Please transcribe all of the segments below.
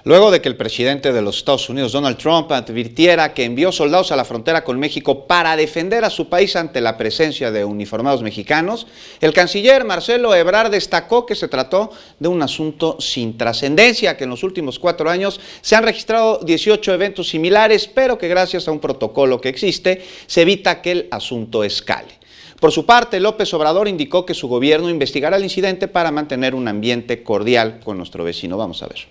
Luego de que el presidente de los Estados Unidos, Donald Trump, advirtiera que envió soldados a la frontera con México para defender a su país ante la presencia de uniformados mexicanos, el canciller Marcelo Ebrard destacó que se trató de un asunto sin trascendencia, que en los últimos 4 años se han registrado 18 eventos similares, pero que gracias a un protocolo que existe, se evita que el asunto escale. Por su parte, López Obrador indicó que su gobierno investigará el incidente para mantener un ambiente cordial con nuestro vecino. Vamos a ver.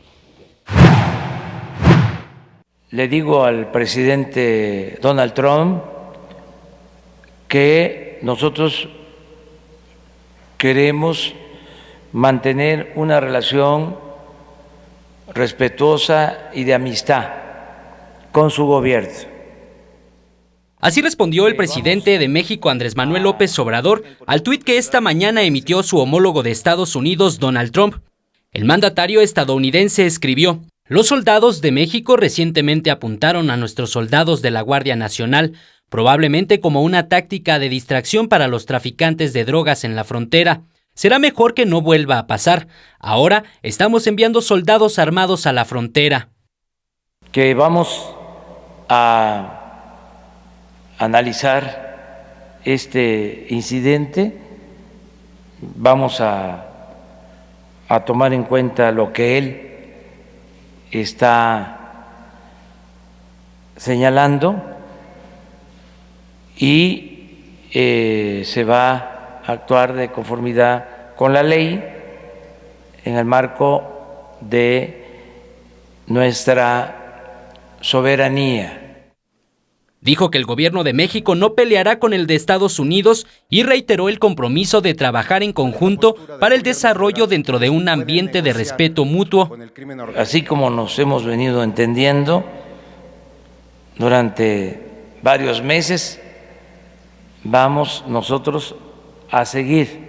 Le digo al presidente Donald Trump que nosotros queremos mantener una relación respetuosa y de amistad con su gobierno. Así respondió el presidente de México, Andrés Manuel López Obrador, al tuit que esta mañana emitió su homólogo de Estados Unidos, Donald Trump. El mandatario estadounidense escribió: "Los soldados de México recientemente apuntaron a nuestros soldados de la Guardia Nacional, probablemente como una táctica de distracción para los traficantes de drogas en la frontera. Será mejor que no vuelva a pasar. Ahora estamos enviando soldados armados a la frontera". Que vamos a analizar este incidente, vamos a tomar en cuenta lo que él está señalando y se va a actuar de conformidad con la ley en el marco de nuestra soberanía. Dijo que el gobierno de México no peleará con el de Estados Unidos y reiteró el compromiso de trabajar en conjunto para el desarrollo dentro de un ambiente de respeto mutuo. Así como nos hemos venido entendiendo durante varios meses, vamos nosotros a seguir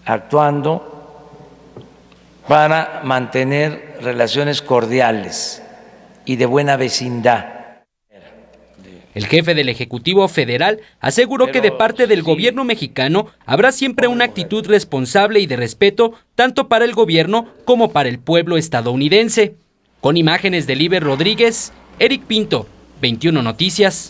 actuando para mantener relaciones cordiales y de buena vecindad. El jefe del Ejecutivo Federal aseguró que de parte del gobierno mexicano habrá siempre una actitud responsable y de respeto tanto para el gobierno como para el pueblo estadounidense. Con imágenes de Liber Rodríguez, Eric Pinto, 21 Noticias.